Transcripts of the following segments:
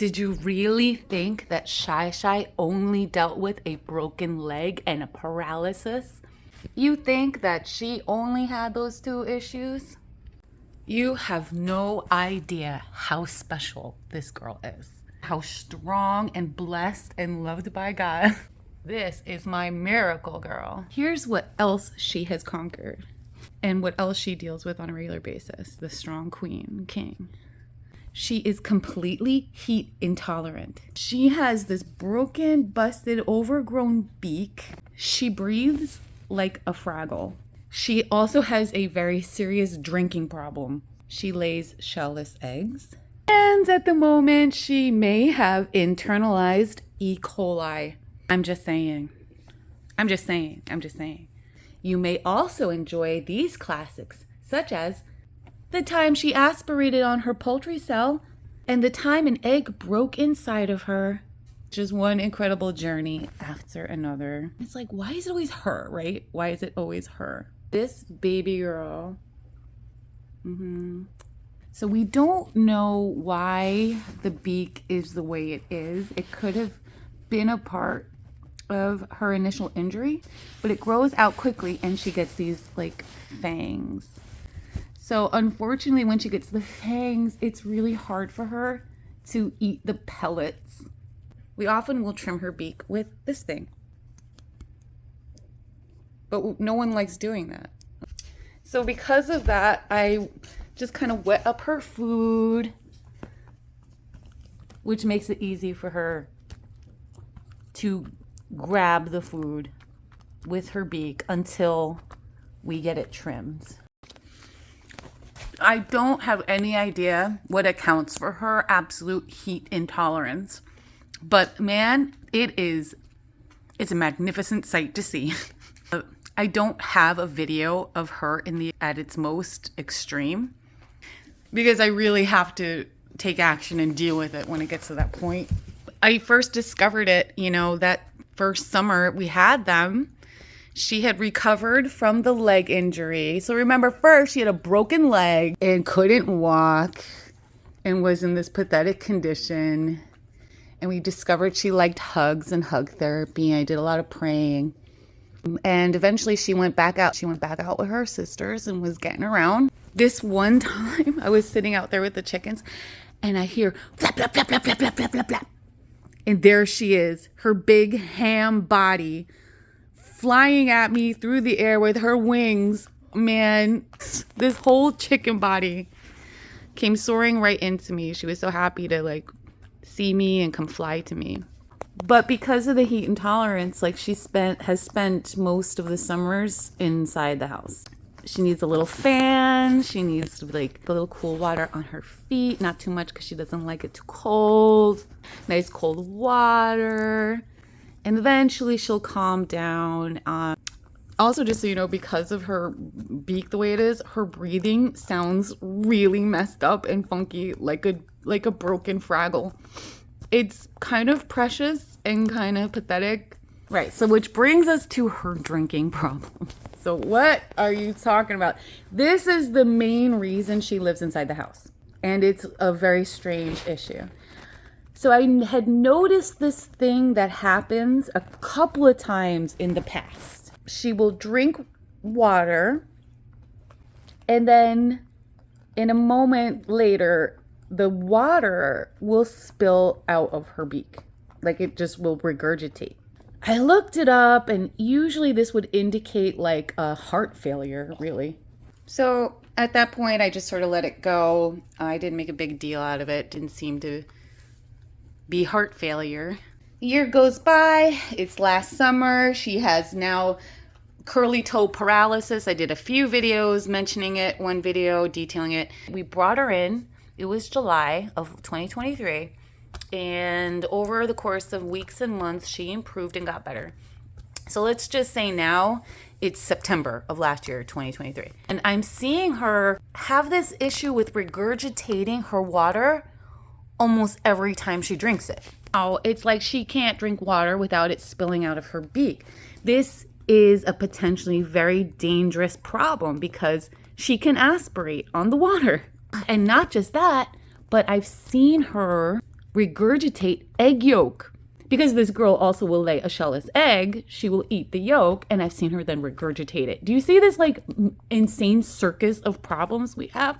Did you really think that Shy only dealt with a broken leg and a paralysis? You think that she only had those two issues? You have no idea how special this girl is. How strong and blessed and loved by God. This is my miracle girl. Here's what else she has conquered and what else she deals with on a regular basis. The strong queen, king. She is completely heat intolerant. She has this broken, busted, overgrown beak. She breathes like a Fraggle. She also has a very serious drinking problem. She lays shellless eggs. And at the moment, she may have internalized E. coli. I'm just saying. You may also enjoy these classics, such as the time she aspirated on her poultry cell and the time an egg broke inside of her. Just one incredible journey after another. It's like, why is it always her, right? Why is it always her? This baby girl. So we don't know why the beak is the way it is. It could have been a part of her initial injury, but it grows out quickly and she gets these like fangs. So unfortunately, when she gets the fangs, it's really hard for her to eat the pellets. We often will trim her beak with this thing, but no one likes doing that. So because of that, I just kind of wet up her food, which makes it easy for her to grab the food with her beak until we get it trimmed. I don't have any idea what accounts for her absolute heat intolerance, but man, it's a magnificent sight to see. I don't have a video of her at its most extreme because I really have to take action and deal with it when it gets to that point. I first discovered it, that first summer we had them. She had recovered from the leg injury. So remember, first she had a broken leg and couldn't walk and was in this pathetic condition. And we discovered she liked hugs and hug therapy. I did a lot of praying. And eventually she went back out. She went back out with her sisters and was getting around. This one time I was sitting out there with the chickens and I hear flap, flap, flap, flap, flap, flap, flap, flap, flap. And there she is, her big ham body flying at me through the air with her wings. Man, this whole chicken body came soaring right into me. She was so happy to see me and come fly to me. But because of the heat intolerance, she has spent most of the summers inside the house. She needs a little fan. She needs a little cool water on her feet. Not too much because she doesn't like it too cold. Nice cold water. And eventually she'll calm down. Also, just so you know, because of her beak the way it is, her breathing sounds really messed up and funky, like a broken Fraggle. It's kind of precious and kind of pathetic. Right, so which brings us to her drinking problem. So what are you talking about? This is the main reason she lives inside the house. And it's a very strange issue. So I had noticed this thing that happens a couple of times in the past. She will drink water and then in a moment later, the water will spill out of her beak. It just will regurgitate. I looked it up and usually this would indicate a heart failure, really. So at that point, I just sort of let it go. I didn't make a big deal out of it. Didn't seem to be heart failure. A year goes by. It's last summer. She has now curly toe paralysis. I did a few videos mentioning it, one video detailing it. We brought her in. It was July of 2023. And over the course of weeks and months, she improved and got better. So let's just say now it's September of last year, 2023. And I'm seeing her have this issue with regurgitating her water almost every time she drinks it. Oh, it's like she can't drink water without it spilling out of her beak. This is a potentially very dangerous problem because she can aspirate on the water. And not just that, but I've seen her regurgitate egg yolk. Because this girl also will lay a shellless egg, she will eat the yolk, and I've seen her then regurgitate it. Do you see this like insane circus of problems we have?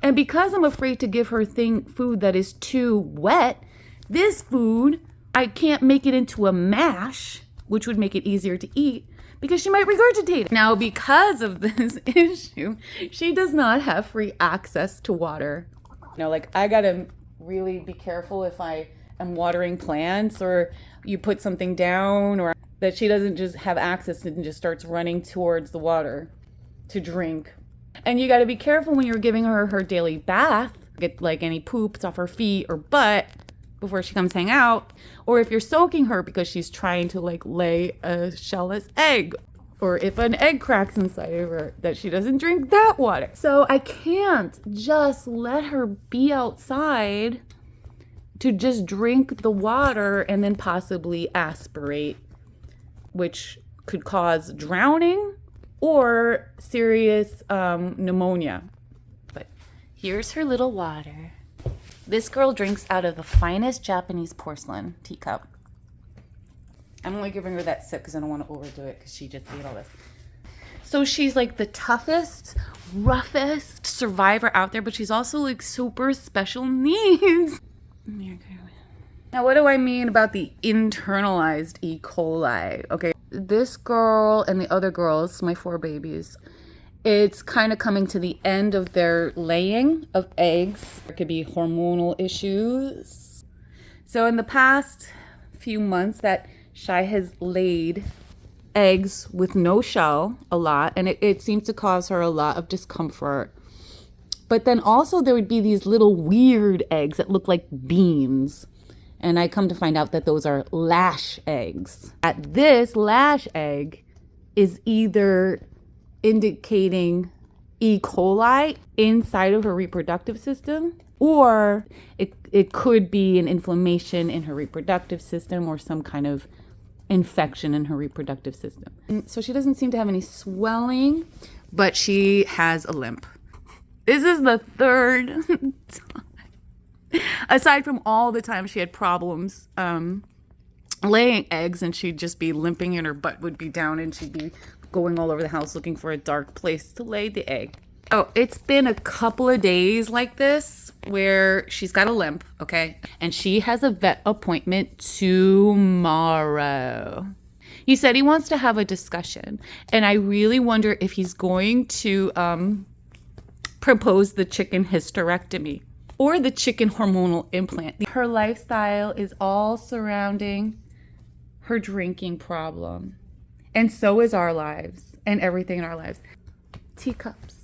And because I'm afraid to give her food that is too wet, this food, I can't make it into a mash, which would make it easier to eat, because she might regurgitate it. Now, because of this issue, she does not have free access to water. You know, like I gotta really be careful if I am watering plants or you put something down, or that she doesn't just have access and just starts running towards the water to drink. And you gotta be careful when you're giving her her daily bath, get like any poops off her feet or butt before she comes hang out, or if you're soaking her because she's trying to like lay a shellless egg, or if an egg cracks inside of her, that she doesn't drink that water. So I can't just let her be outside to just drink the water and then possibly aspirate, which could cause drowning or serious pneumonia. But here's her little water. This girl drinks out of the finest Japanese porcelain teacup. I'm only giving her that sip because I don't want to overdo it because she just ate all this. So she's like the toughest, roughest survivor out there, but she's also like super special needs. Now, what do I mean about the internalized E. coli? Okay, this girl and the other girls, my 4 babies, it's kind of coming to the end of their laying of eggs. There could be hormonal issues. So in the past few months that Shai has laid eggs with no shell a lot, and it seems to cause her a lot of discomfort. But then also there would be these little weird eggs that look like beans. And I come to find out that those are lash eggs. This lash egg is either indicating E. coli inside of her reproductive system, or it could be an inflammation in her reproductive system or some kind of infection in her reproductive system. And so she doesn't seem to have any swelling, but she has a limp. This is the 3rd time. Aside from all the time she had problems laying eggs, and she'd just be limping and her butt would be down and she'd be going all over the house looking for a dark place to lay the egg. Oh, it's been a couple of days like this where she's got a limp, okay? And she has a vet appointment tomorrow. He said he wants to have a discussion, and I really wonder if he's going to propose the chicken hysterectomy or the chicken hormonal implant. Her lifestyle is all surrounding her drinking problem. And so is our lives and everything in our lives. Teacups.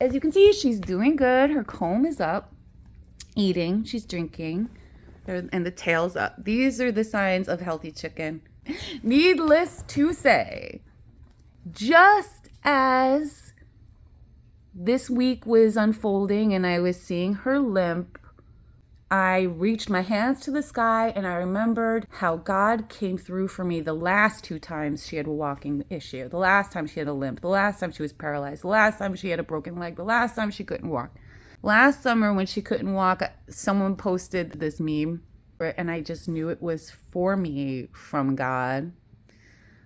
As you can see, she's doing good. Her comb is up, eating, she's drinking, and the tail's up. These are the signs of healthy chicken. Needless to say, just as this week was unfolding and I was seeing her limp, I reached my hands to the sky and I remembered how God came through for me the last 2 times she had a walking issue. The last time she had a limp. The last time she was paralyzed. The last time she had a broken leg. The last time she couldn't walk. Last summer when she couldn't walk, someone posted this meme and I just knew it was for me from God.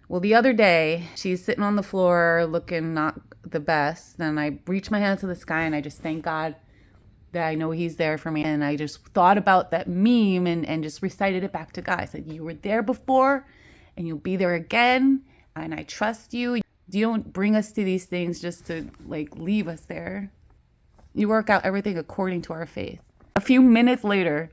Well, the other day, she's sitting on the floor looking not the best. And I reached my hands to the sky and I just thank God that I know he's there for me. And I just thought about that meme and just recited it back to God. I said, you were there before and you'll be there again. And I trust you. You don't bring us to these things just to like leave us there. You work out everything according to our faith. A few minutes later,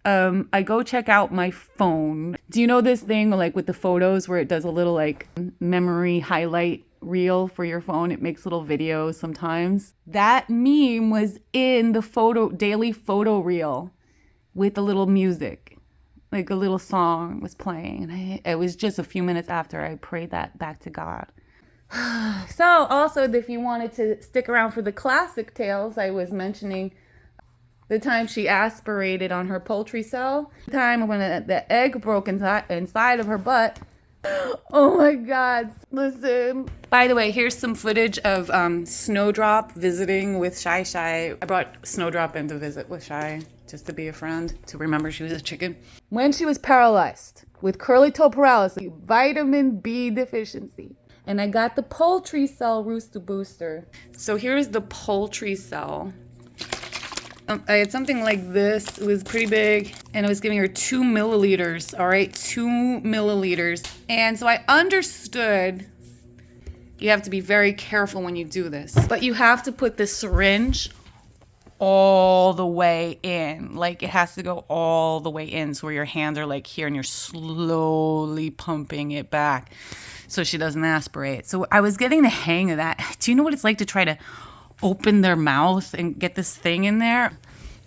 I go check out my phone. Do you know this thing like with the photos where it does a little like memory highlight reel for your phone? It makes little videos sometimes. That meme was in the daily photo reel with a little music, like a little song was playing. And it was just a few minutes after I prayed that back to God. So also, if you wanted to stick around for the classic tales, I was mentioning the time she aspirated on her poultry cell, the time when the egg broke inside of her butt, Oh my God. Listen. By the way, here's some footage of Snowdrop visiting with Shy Shy. I brought Snowdrop in to visit with Shy just to be a friend, to remember she was a chicken. When she was paralyzed with curly toe paralysis, vitamin B deficiency. And I got the poultry cell rooster booster. So here's the poultry cell. I had something like this. It was pretty big, and I was giving her 2 milliliters. All right, 2 milliliters. And so I understood you have to be very careful when you do this, but you have to put the syringe all the way in. Like, it has to go all the way in, so where your hands are like here and you're slowly pumping it back so she doesn't aspirate. So I was getting the hang of that. Do you know what it's like to try to open their mouth and get this thing in there?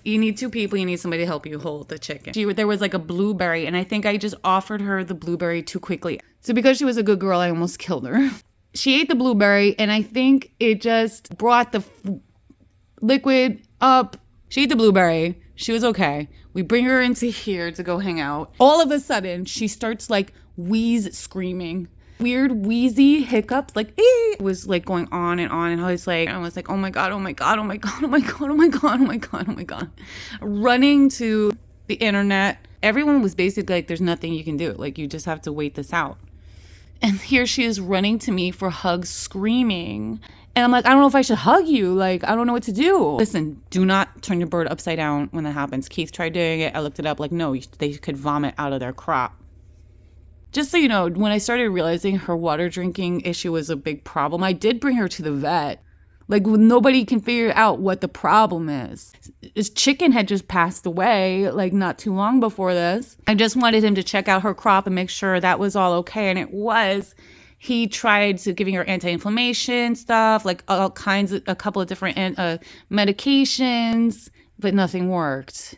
You need 2 people. You need somebody to help you hold the chicken. There was like a blueberry, and I think I just offered her the blueberry too quickly. So because she was a good girl, I almost killed her. She ate the blueberry, and I think it just brought the liquid up. She ate the blueberry. She was okay. We bring her into here to go hang out. All of a sudden, she starts like screaming. Weird wheezy hiccups, like it was like going on, and I was like, oh my God, oh my God, oh my God, oh my God, oh my God, oh my God, oh my God. Running to the internet. Everyone was basically like, there's nothing you can do. Like, you just have to wait this out. And here she is running to me for hugs, screaming. And I'm like, I don't know if I should hug you. Like, I don't know what to do. Listen, do not turn your bird upside down when that happens. Keith tried doing it. I looked it up. Like, no, they could vomit out of their crop. Just so you know, when I started realizing her water drinking issue was a big problem, I did bring her to the vet. Like, nobody can figure out what the problem is. His chicken had just passed away, like, not too long before this. I just wanted him to check out her crop and make sure that was all okay, and it was. He tried giving her anti-inflammation stuff, like all kinds of, a couple of different medications, but nothing worked.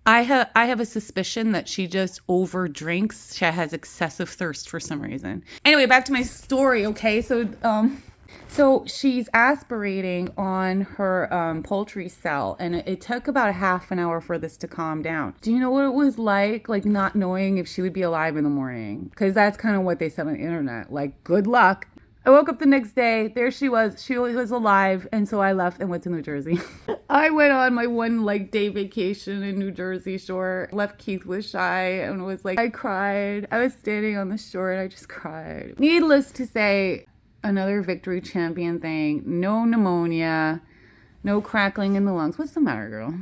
I have a suspicion that she just over drinks. She has excessive thirst for some reason. Anyway, back to my story. Okay, so she's aspirating on her poultry cell, and it took about a half an hour for this to calm down. Do you know what it was like not knowing if she would be alive in the morning? Because that's kind of what they said on the internet. Like, good luck. I woke up the next day. There she was. She was alive. And so I left and went to New Jersey. I went on my one day vacation in New Jersey shore. Left Keith with Shy and was like, I cried. I was standing on the shore and I just cried. Needless to say, another victory champion thing. No pneumonia. No crackling in the lungs. What's the matter, girl?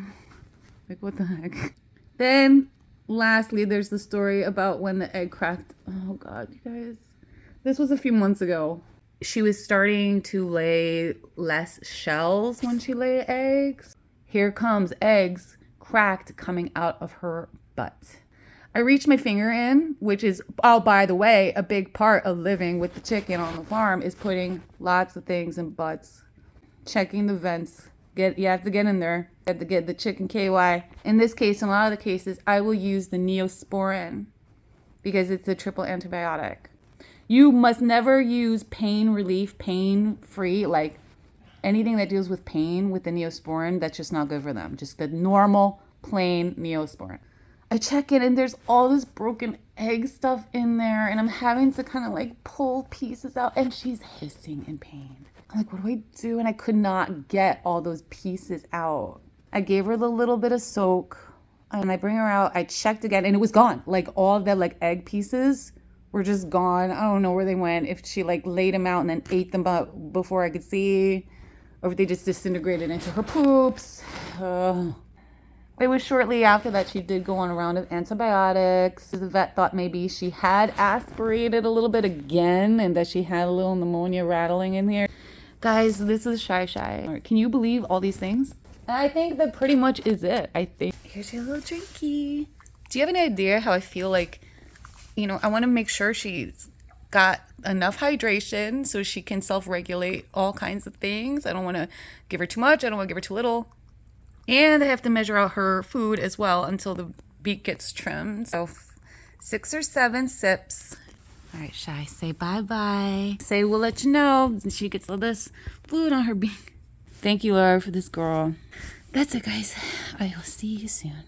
Like, what the heck? Then, lastly, there's the story about when the egg cracked. Oh, God, you guys. This was a few months ago. She was starting to lay less shells when she laid eggs. Here comes eggs cracked coming out of her butt. I reached my finger in, which is, oh, by the way, a big part of living with the chicken on the farm is putting lots of things in butts. Checking the vents. You have to get in there. You have to get the chicken KY. In this case, in a lot of the cases, I will use the Neosporin because it's a triple antibiotic. You must never use pain relief, pain-free, like anything that deals with pain with the Neosporin. That's just not good for them. Just the normal, plain Neosporin. I check it and there's all this broken egg stuff in there, and I'm having to kind of pull pieces out, and she's hissing in pain. I'm like, what do I do? And I could not get all those pieces out. I gave her the little bit of soak, and I bring her out. I checked again, and it was gone. All of the egg pieces were just gone. I don't know where they went. If she laid them out and then ate them before I could see, or if they just disintegrated into her poops. It was shortly after that she did go on a round of antibiotics. The vet thought maybe she had aspirated a little bit again and that she had a little pneumonia rattling in here. Guys, this is Shy Shy. Can you believe all these things? And I think that pretty much is it. I think. Here's your little drinky. Do you have any idea how I feel I want to make sure she's got enough hydration so she can self-regulate all kinds of things. I don't want to give her too much. I don't want to give her too little. And I have to measure out her food as well until the beak gets trimmed. So 6 or 7 sips. All right, Shy, say bye-bye. Say we'll let you know when she gets all this food on her beak. Thank you, Laura, for this girl. That's it, guys. I will see you soon.